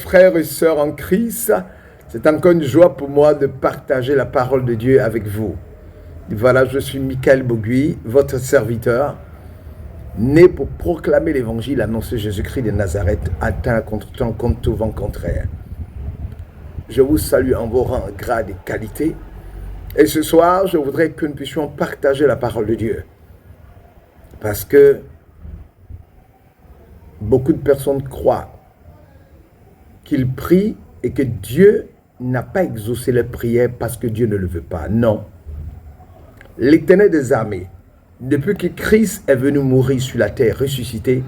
frères et sœurs en Christ, c'est encore une joie pour moi de partager la parole de Dieu avec vous. Voilà, je suis Michael Bogui, votre serviteur, né pour proclamer l'évangile, annoncer Jésus-Christ de Nazareth, atteint contre temps, contre tout vent contraire. Je vous salue en vos rangs, grades et qualités. Et ce soir, je voudrais que nous puissions partager la parole de Dieu. Parce que beaucoup de personnes croient qu'ils prient et que Dieu n'a pas exaucé les prières parce que Dieu ne le veut pas. Non. L'Éternel des armées, depuis que Christ est venu mourir sur la terre, ressuscité,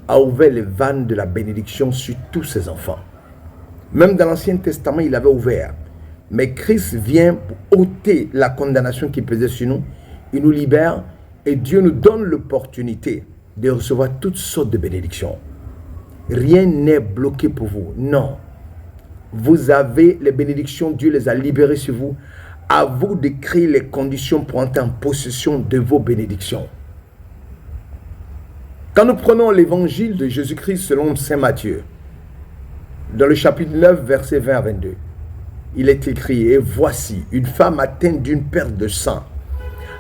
a ouvert les vannes de la bénédiction sur tous ses enfants. Même dans l'Ancien Testament, il avait ouvert. Mais Christ vient pour ôter la condamnation qui pesait sur nous. Il nous libère et Dieu nous donne l'opportunité de recevoir toutes sortes de bénédictions. Rien n'est bloqué pour vous. Non. Vous avez les bénédictions, Dieu les a libérées sur vous. À vous de créer les conditions pour entrer en possession de vos bénédictions. Quand nous prenons l'évangile de Jésus-Christ selon Saint Matthieu, dans le chapitre 9, versets 20 à 22, il est écrit, et voici, une femme atteinte d'une perte de sang,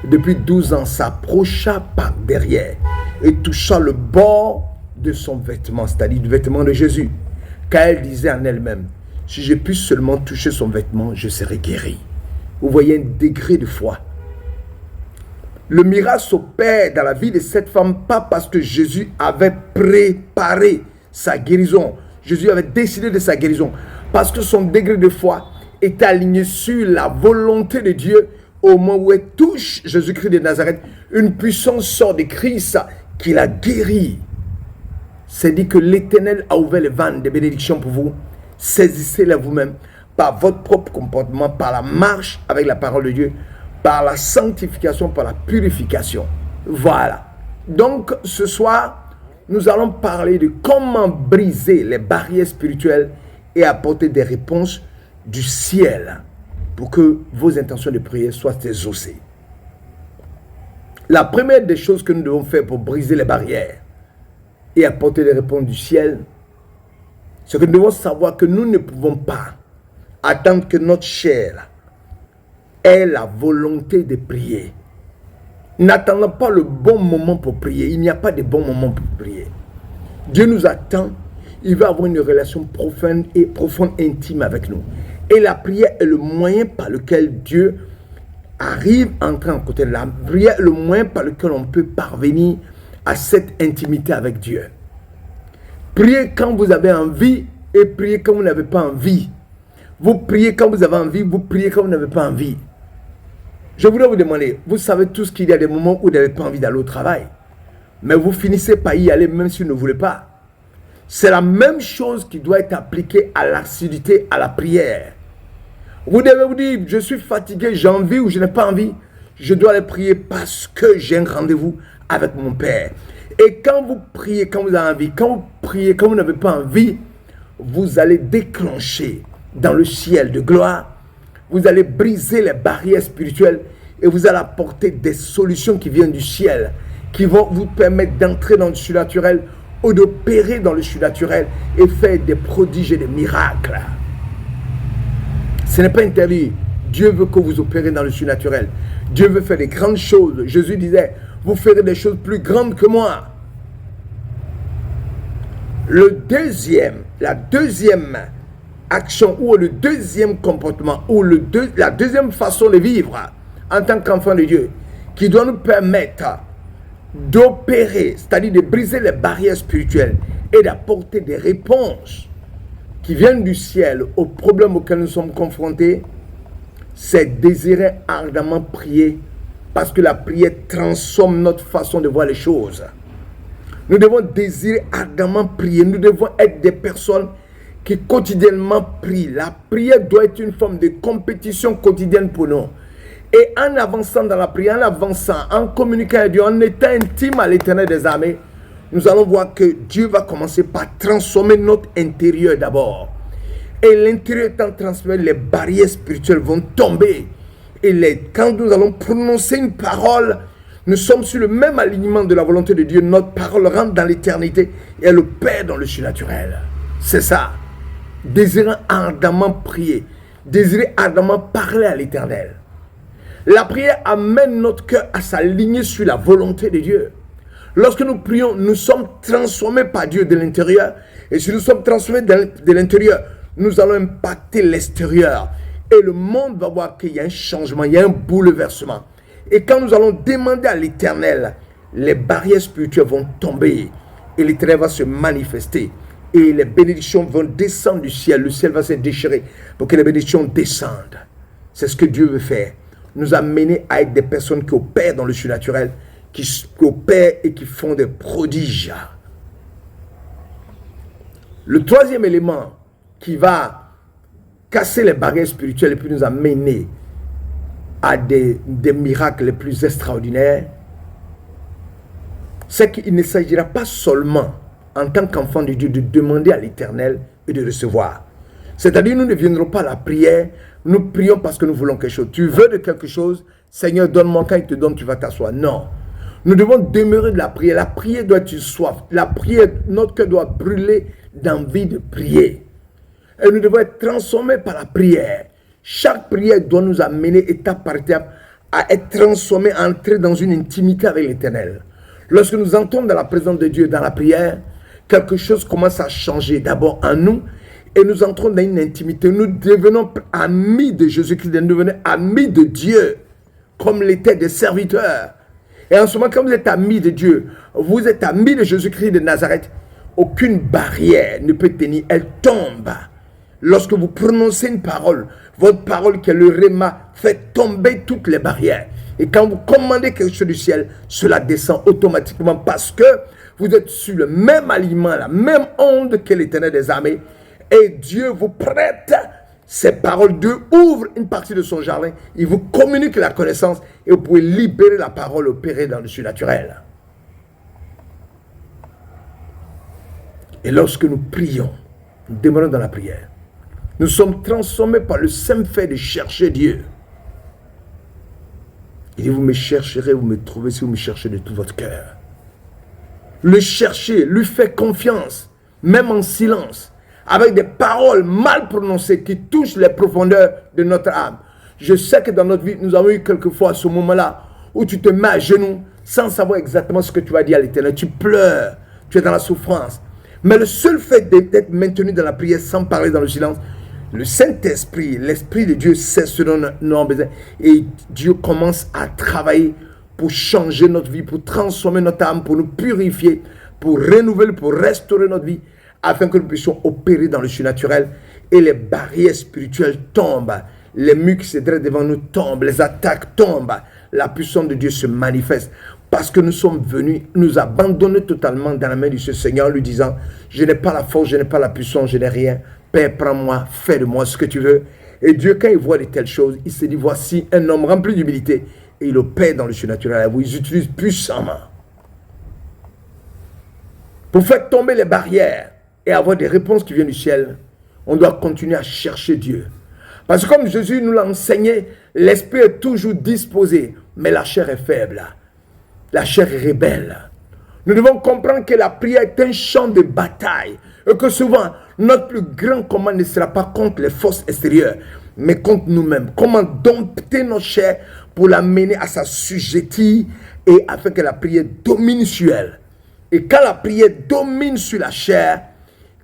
depuis 12 ans, s'approcha par derrière et toucha le bord de son vêtement, c'est-à-dire du vêtement de Jésus, car elle disait en elle-même, si je puis seulement toucher son vêtement, je serai guéri. Vous voyez un degré de foi. Le miracle s'opère dans la vie de cette femme, pas parce que Jésus avait préparé sa guérison. Jésus avait décidé de sa guérison. Parce que son degré de foi était aligné sur la volonté de Dieu. Au moment où elle touche Jésus-Christ de Nazareth, une puissance sort de Christ qui l'a guéri. C'est dit que l'Éternel a ouvert les vannes de bénédiction pour vous. Saisissez-les vous-même par votre propre comportement, par la marche avec la parole de Dieu, par la sanctification, par la purification. Voilà. Donc, ce soir, nous allons parler de comment briser les barrières spirituelles et apporter des réponses du ciel pour que vos intentions de prière soient exaucées. La première des choses que nous devons faire pour briser les barrières et apporter des réponses du ciel, c'est que nous devons savoir que nous ne pouvons pas attendre que notre chair ait la volonté de prier. N'attendons pas le bon moment pour prier. Il n'y a pas de bon moment pour prier. Dieu nous attend. Il veut avoir une relation profonde, intime avec nous. Et la prière est le moyen par lequel Dieu arrive à entrer en côté de la prière, le moyen par lequel on peut parvenir à cette intimité avec Dieu. Priez quand vous avez envie et priez quand vous n'avez pas envie. Vous priez quand vous avez envie, vous priez quand vous n'avez pas envie. Je voudrais vous demander, vous savez tous qu'il y a des moments où vous n'avez pas envie d'aller au travail. Mais vous finissez par y aller même si vous ne voulez pas. C'est la même chose qui doit être appliquée à l'assiduité, à la prière. Vous devez vous dire, je suis fatigué, j'ai envie ou je n'ai pas envie. Je dois aller prier parce que j'ai un rendez-vous avec mon Père. Et quand vous priez, quand vous avez envie, quand vous priez, quand vous n'avez pas envie, vous allez déclencher dans le ciel de gloire, vous allez briser les barrières spirituelles et vous allez apporter des solutions qui viennent du ciel, qui vont vous permettre d'entrer dans le surnaturel ou d'opérer dans le surnaturel et faire des prodiges et des miracles. Ce n'est pas interdit. Dieu veut que vous opérez dans le surnaturel. Dieu veut faire des grandes choses. Jésus disait, vous ferez des choses plus grandes que moi. La deuxième action ou le deuxième comportement ou la deuxième façon de vivre en tant qu'enfant de Dieu qui doit nous permettre d'opérer, c'est-à-dire de briser les barrières spirituelles et d'apporter des réponses qui viennent du ciel aux problèmes auxquels nous sommes confrontés, c'est désirer ardemment prier parce que la prière transforme notre façon de voir les choses. Nous devons désirer ardemment prier, nous devons être des personnes qui quotidiennement prient. La prière doit être une forme de compétition quotidienne pour nous. Et en avançant dans la prière, en avançant, en communiquant avec Dieu, en étant intime à l'Éternel des armées, nous allons voir que Dieu va commencer par transformer notre intérieur d'abord. Et l'intérieur étant transformé, les barrières spirituelles vont tomber. Et quand nous allons prononcer une parole, nous sommes sur le même alignement de la volonté de Dieu. Notre parole rentre dans l'éternité et elle opère dans le surnaturel. C'est ça. désirant ardemment prier, désirer ardemment parler à l'Éternel. La prière amène notre cœur à s'aligner sur la volonté de Dieu. Lorsque nous prions, nous sommes transformés par Dieu de l'intérieur. Et si nous sommes transformés de l'intérieur, nous allons impacter l'extérieur. Et le monde va voir qu'il y a un changement, il y a un bouleversement. Et quand nous allons demander à l'Éternel, les barrières spirituelles vont tomber. Et l'Éternel va se manifester. Et les bénédictions vont descendre du ciel. Le ciel va se déchirer pour que les bénédictions descendent. C'est ce que Dieu veut faire. Nous amener à être des personnes qui opèrent dans le surnaturel, qui opèrent et qui font des prodiges. Le troisième élément qui va casser les barrières spirituelles et puis nous amener à des miracles les plus extraordinaires, c'est qu'il ne s'agira pas seulement en tant qu'enfant de Dieu de demander à l'Éternel et de recevoir. C'est-à-dire nous ne viendrons pas à la prière, nous prions parce que nous voulons quelque chose. Tu veux de quelque chose, Seigneur, donne-moi, quand il te donne, tu vas t'asseoir. Non. Nous devons demeurer de la prière. La prière doit être une soif. La prière, notre cœur doit brûler d'envie de prier. Et nous devons être transformés par la prière. Chaque prière doit nous amener étape par étape à être transformés, à entrer dans une intimité avec l'Éternel. Lorsque nous entrons dans la présence de Dieu, dans la prière, quelque chose commence à changer d'abord en nous. Et nous entrons dans une intimité. Nous devenons amis de Jésus-Christ. Nous devenons amis de Dieu. Comme l'étaient des serviteurs. Et en ce moment, quand vous êtes amis de Dieu, vous êtes amis de Jésus-Christ de Nazareth, aucune barrière ne peut tenir. Elle tombe. Lorsque vous prononcez une parole, votre parole qui est le réma fait tomber toutes les barrières. Et quand vous commandez quelque chose du ciel, cela descend automatiquement parce que vous êtes sur le même alignement, la même onde que l'Éternel des armées. Et Dieu vous prête ces paroles. Dieu ouvre une partie de son jardin. Il vous communique la connaissance et vous pouvez libérer la parole, opérer dans le surnaturel. Et lorsque nous prions, nous demeurons dans la prière. Nous sommes transformés par le simple fait de chercher Dieu. Il dit, vous me chercherez, vous me trouverez si vous me cherchez de tout votre cœur. Le chercher, lui faire confiance, même en silence, avec des paroles mal prononcées qui touchent les profondeurs de notre âme. Je sais que dans notre vie, nous avons eu quelquefois ce moment-là où tu te mets à genoux sans savoir exactement ce que tu vas dire à l'Éternel. Tu pleures, tu es dans la souffrance. Mais le seul fait d'être maintenu dans la prière sans parler dans le silence, le Saint-Esprit, l'Esprit de Dieu sait ce dont nous avons besoin. Et Dieu commence à travailler pour changer notre vie, pour transformer notre âme, pour nous purifier, pour renouveler, pour restaurer notre vie, afin que nous puissions opérer dans le surnaturel et les barrières spirituelles tombent, les murs qui se dressent devant nous tombent, les attaques tombent, la puissance de Dieu se manifeste parce que nous sommes venus nous abandonner totalement dans la main de ce Seigneur, lui disant, je n'ai pas la force, je n'ai pas la puissance, je n'ai rien, Père, prends-moi, fais de moi ce que tu veux. Et Dieu, quand il voit de telles choses, il se dit, voici un homme rempli d'humilité et il opère dans le surnaturel. Vous, ils utilisent puissamment pour faire tomber les barrières et avoir des réponses qui viennent du ciel. On doit continuer à chercher Dieu. Parce que comme Jésus nous l'a enseigné, l'esprit est toujours disposé, mais la chair est faible. La chair est rebelle. Nous devons comprendre que la prière est un champ de bataille. Et que souvent, notre plus grand combat ne sera pas contre les forces extérieures, mais contre nous-mêmes. Comment dompter notre chair pour l'amener à sa sujettie et afin que la prière domine sur elle. Et quand la prière domine sur la chair,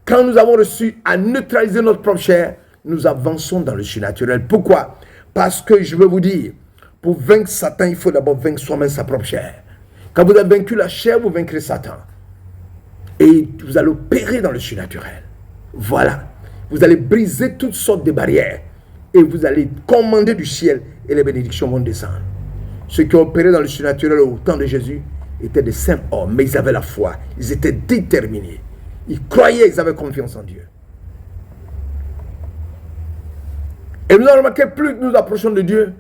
quand nous avons reçu à neutraliser notre propre chair, nous avançons dans le surnaturel. Pourquoi? Parce que je veux vous dire, pour vaincre Satan, il faut d'abord vaincre soi-même sa propre chair. Quand vous avez vaincu la chair, vous vaincrez Satan. Et vous allez opérer dans le surnaturel. Voilà. Vous allez briser toutes sortes de barrières. Et vous allez commander du ciel et les bénédictions vont descendre. Ceux qui ont opéré dans le surnaturel au temps de Jésus étaient des saints hommes, mais ils avaient la foi. Ils étaient déterminés. Ils croyaient, ils avaient confiance en Dieu. Et nous avons remarqué, plus nous approchons de Dieu,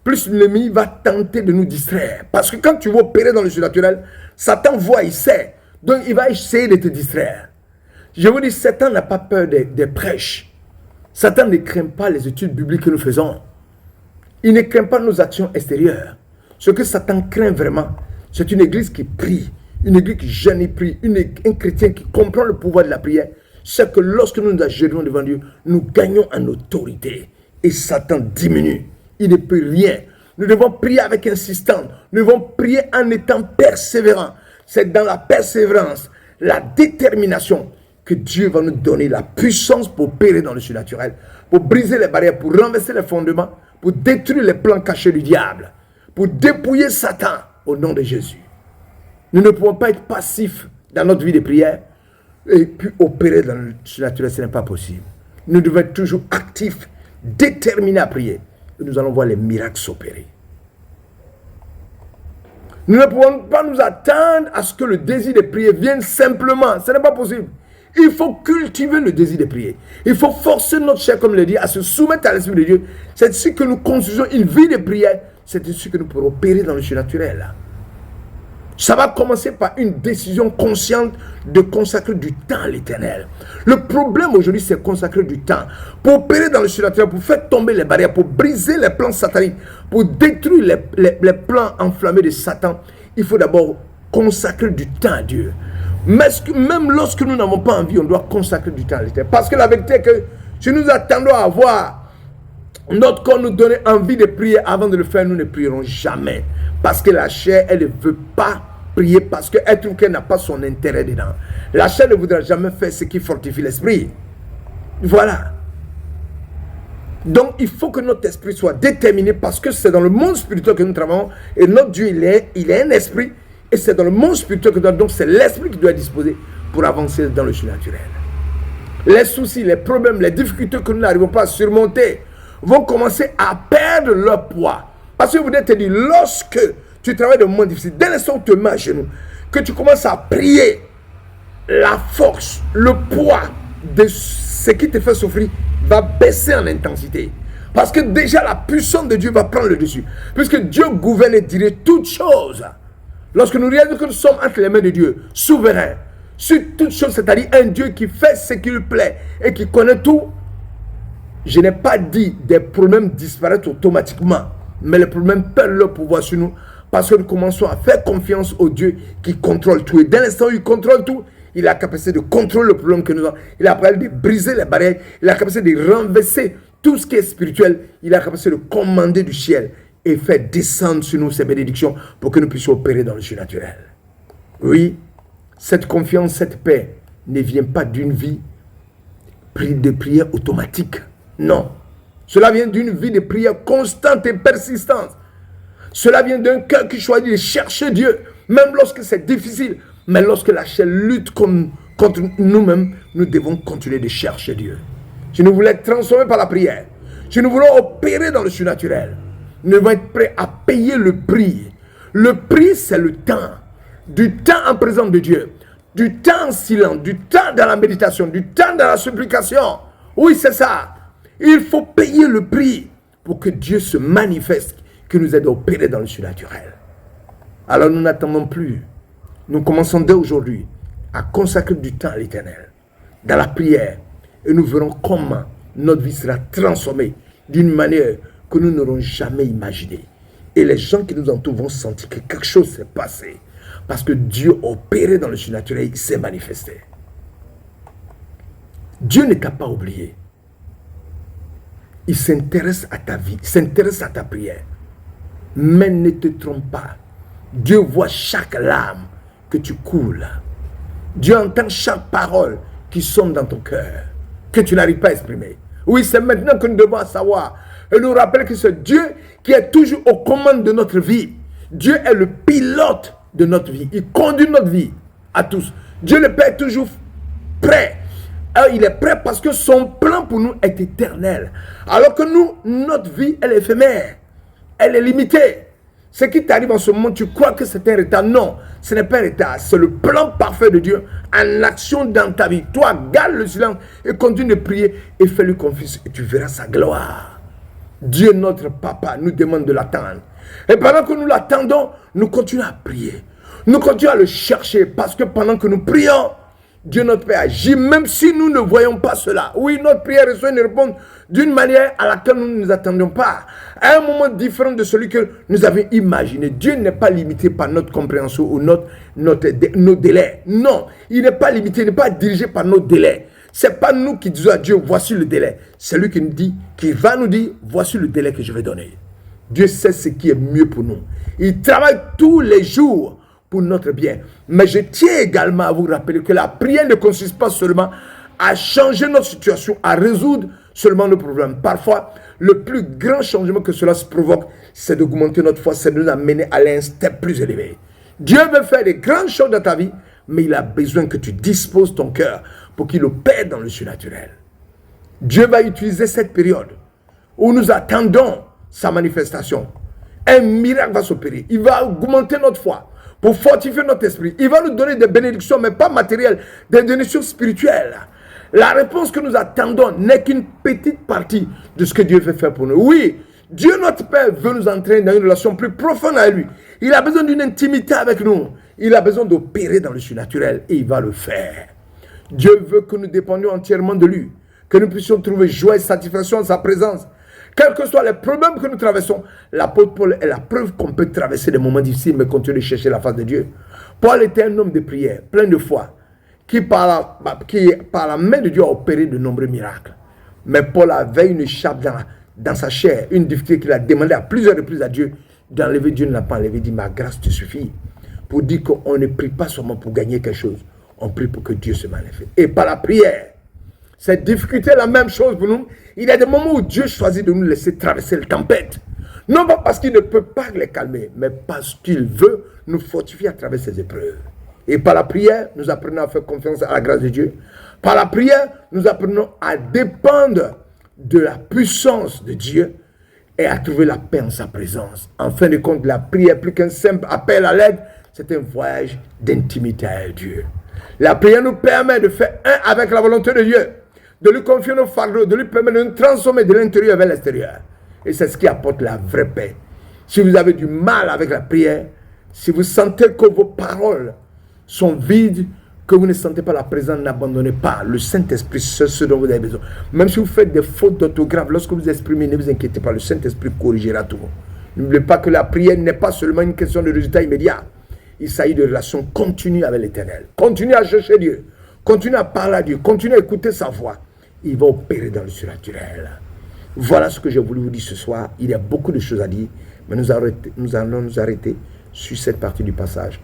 plus l'ennemi va tenter de nous distraire. Parce que quand tu vas opérer dans le surnaturel, Satan voit, il sait. Donc il va essayer de te distraire. Je vous dis, Satan n'a pas peur des prêches. Satan ne craint pas les études bibliques que nous faisons. Il ne craint pas nos actions extérieures. Ce que Satan craint vraiment, c'est une église qui prie, une église qui jeûne et prie, un chrétien qui comprend le pouvoir de la prière, c'est que lorsque nous nous agenouillons devant Dieu, nous gagnons en autorité. Et Satan diminue. Il ne peut rien. Nous devons prier avec insistance. Nous devons prier en étant persévérants. C'est dans la persévérance, la détermination que Dieu va nous donner la puissance pour opérer dans le surnaturel, pour briser les barrières, pour renverser les fondements, pour détruire les plans cachés du diable, pour dépouiller Satan au nom de Jésus. Nous ne pouvons pas être passifs dans notre vie de prière et puis opérer dans le surnaturel, ce n'est pas possible. Nous devons être toujours actifs, déterminés à prier. Et nous allons voir les miracles s'opérer. Nous ne pouvons pas nous attendre à ce que le désir de prier vienne simplement. Ce n'est pas possible. Il faut cultiver le désir de prier. Il faut forcer notre chair, comme le dit, à se soumettre à l'Esprit de Dieu. C'est ainsi que nous construisons une vie de prière. C'est ainsi que nous pourrons opérer dans le surnaturel. Ça va commencer par une décision consciente de consacrer du temps à l'Éternel. Le problème aujourd'hui, c'est consacrer du temps pour opérer dans le surnaturel, pour faire tomber les barrières, pour briser les plans sataniques, pour détruire les plans enflammés de Satan. Il faut d'abord consacrer du temps à Dieu. Mais même lorsque nous n'avons pas envie, on doit consacrer du temps à l'Éternel. Parce que la vérité est que si nous attendons à avoir notre corps nous donner envie de prier avant de le faire, nous ne prierons jamais. Parce que la chair, elle ne veut pas prier parce qu'être humain n'a pas son intérêt dedans. La chair ne voudra jamais faire ce qui fortifie l'esprit. Voilà. Donc, il faut que notre esprit soit déterminé parce que c'est dans le monde spirituel que nous travaillons. Et notre Dieu, il est un esprit. Et c'est dans le monde spirituel que nous travaillons. Donc, c'est l'esprit qui doit être disposé pour avancer dans le surnaturel. Les soucis, les problèmes, les difficultés que nous n'arrivons pas à surmonter vont commencer à perdre leur poids. Parce que vous devez te dire, lorsque tu travailles de moments difficiles, dès l'instant où tu te mets à genoux, que tu commences à prier, la force, le poids de ce qui te fait souffrir va baisser en intensité. Parce que déjà la puissance de Dieu va prendre le dessus. Puisque Dieu gouverne et dirige toutes choses. Lorsque nous réalisons que nous sommes entre les mains de Dieu, souverain, sur toutes choses, c'est-à-dire un Dieu qui fait ce qui lui plaît et qui connaît tout, je n'ai pas dit des problèmes disparaître automatiquement, mais les problèmes perdent leur pouvoir sur nous parce que nous commençons à faire confiance au Dieu qui contrôle tout. Et dès l'instant où il contrôle tout, il a la capacité de contrôler le problème que nous avons. Il a la capacité de briser les barrières. Il a la capacité de renverser tout ce qui est spirituel. Il a la capacité de commander du ciel et faire descendre sur nous ces bénédictions pour que nous puissions opérer dans le surnaturel. Oui, cette confiance, cette paix ne vient pas d'une vie de prière automatique. Non. Cela vient d'une vie de prière constante et persistante. Cela vient d'un cœur qui choisit de chercher Dieu, même lorsque c'est difficile. Mais lorsque la chair lutte contre nous-mêmes, nous devons continuer de chercher Dieu. Si nous voulons être transformés par la prière, si nous voulons opérer dans le surnaturel, nous devons être prêts à payer le prix. Le prix, c'est le temps. Du temps en présence de Dieu. Du temps en silence. Du temps dans la méditation. Du temps dans la supplication. Oui, c'est ça. Il faut payer le prix pour que Dieu se manifeste, que nous aide à opérer dans le surnaturel. Alors nous n'attendons plus. Nous commençons dès aujourd'hui à consacrer du temps à l'Éternel, dans la prière. Et nous verrons comment notre vie sera transformée d'une manière que nous n'aurons jamais imaginée. Et les gens qui nous entourent vont sentir que quelque chose s'est passé. Parce que Dieu a opéré dans le surnaturel, il s'est manifesté. Dieu ne t'a pas oublié. Il s'intéresse à ta vie, il s'intéresse à ta prière. Mais ne te trompe pas. Dieu voit chaque larme que tu coules. Dieu entend chaque parole qui sonne dans ton cœur, que tu n'arrives pas à exprimer. Oui, c'est maintenant que nous devons savoir et nous rappeler que c'est Dieu qui est toujours aux commandes de notre vie. Dieu est le pilote de notre vie. Il conduit notre vie à tous. Dieu le Père est toujours prêt. Alors, il est prêt parce que son plan pour nous est éternel. Alors que nous, notre vie, elle est éphémère. Elle est limitée. Ce qui t'arrive en ce moment, tu crois que c'est un retard. Non, ce n'est pas un retard. C'est le plan parfait de Dieu en action dans ta vie. Toi, garde le silence et continue de prier et fais-lui confiance et tu verras sa gloire. Dieu, notre papa, nous demande de l'attendre. Et pendant que nous l'attendons, nous continuons à prier. Nous continuons à le chercher parce que pendant que nous prions, Dieu notre Père agit même si nous ne voyons pas cela. Oui, notre prière reçoit une réponse d'une manière à laquelle nous ne nous attendions pas. À un moment différent de celui que nous avions imaginé. Dieu n'est pas limité par notre compréhension ou nos délais. Non, il n'est pas limité, il n'est pas dirigé par nos délais. Ce n'est pas nous qui disons à Dieu, voici le délai. C'est lui qui nous dit, qui va nous dire, voici le délai que je vais donner. Dieu sait ce qui est mieux pour nous. Il travaille tous les jours pour notre bien. Mais je tiens également à vous rappeler que la prière ne consiste pas seulement à changer notre situation, à résoudre seulement nos problèmes. Parfois, le plus grand changement que cela se provoque, c'est d'augmenter notre foi, c'est de nous amener à l'instinct plus élevé. Dieu veut faire des grandes choses dans ta vie, mais il a besoin que tu disposes ton cœur pour qu'il opère dans le surnaturel. Dieu va utiliser cette période où nous attendons sa manifestation. Un miracle va s'opérer. Il va augmenter notre foi pour fortifier notre esprit. Il va nous donner des bénédictions, mais pas matérielles, des bénédictions spirituelles. La réponse que nous attendons n'est qu'une petite partie de ce que Dieu veut faire pour nous. Oui, Dieu notre Père veut nous entraîner dans une relation plus profonde avec lui. Il a besoin d'une intimité avec nous. Il a besoin d'opérer dans le surnaturel et il va le faire. Dieu veut que nous dépendions entièrement de lui, que nous puissions trouver joie et satisfaction en sa présence. Quels que soient les problèmes que nous traversons, l'apôtre Paul est la preuve qu'on peut traverser des moments difficiles mais continuer de chercher la face de Dieu. Paul était un homme de prière, plein de foi, qui par la main de Dieu a opéré de nombreux miracles. Mais Paul avait une échappe dans sa chair, une difficulté qu'il a demandé à plusieurs reprises à Dieu d'enlever. Dieu ne l'a pas enlevé, il dit ma grâce te suffit. Pour dire qu'on ne prie pas seulement pour gagner quelque chose, on prie pour que Dieu se manifeste. Et par la prière, cette difficulté est la même chose pour nous. Il y a des moments où Dieu choisit de nous laisser traverser la tempête. Non pas parce qu'il ne peut pas les calmer, mais parce qu'il veut nous fortifier à travers ces épreuves. Et par la prière, nous apprenons à faire confiance à la grâce de Dieu. Par la prière, nous apprenons à dépendre de la puissance de Dieu et à trouver la paix en sa présence. En fin de compte, la prière, plus qu'un simple appel à l'aide, c'est un voyage d'intimité avec Dieu. La prière nous permet de faire un avec la volonté de Dieu, de lui confier nos fardeaux, de lui permettre de nous transformer de l'intérieur vers l'extérieur. Et c'est ce qui apporte la vraie paix. Si vous avez du mal avec la prière, si vous sentez que vos paroles sont vides, que vous ne sentez pas la présence, n'abandonnez pas. Le Saint-Esprit, c'est ce dont vous avez besoin. Même si vous faites des fautes d'orthographe, lorsque vous exprimez, ne vous inquiétez pas, le Saint-Esprit corrigera tout. N'oubliez pas que la prière n'est pas seulement une question de résultat immédiat. Il s'agit de relations continues avec l'Éternel. Continuez à chercher Dieu. Continuez à parler à Dieu. Continuez à écouter sa voix. Il va opérer dans le surnaturel. Voilà ce que j'ai voulu vous dire ce soir. Il y a beaucoup de choses à dire, mais nous allons nous arrêter sur cette partie du passage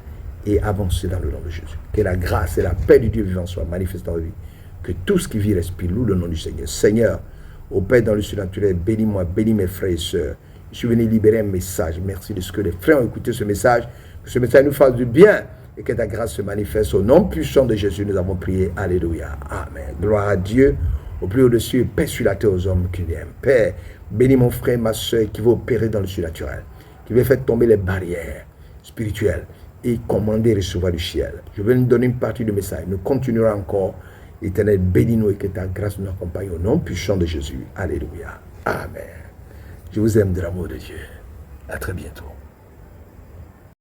et avancer dans le nom de Jésus. Que la grâce et la paix du Dieu vivant soient manifestées en vie. Que tout ce qui vit respire, loue le nom du Seigneur. Seigneur, opère dans le surnaturel, bénis-moi, bénis mes frères et sœurs. Je suis venu libérer un message. Merci de ce que les frères ont écouté ce message. Que ce message nous fasse du bien et que ta grâce se manifeste. Au nom puissant de Jésus, nous avons prié. Alléluia. Amen. Gloire à Dieu. Au plus haut dessus, paix sur la terre aux hommes qui l'aiment. Père, bénis mon frère et ma soeur qui va opérer dans le surnaturel, qui va faire tomber les barrières spirituelles et commander et recevoir du ciel. Je vais nous donner une partie du message. Nous continuerons encore. Éternel, bénis-nous et que ta grâce nous accompagne au nom puissant de Jésus. Alléluia. Amen. Je vous aime de l'amour de Dieu. À très bientôt.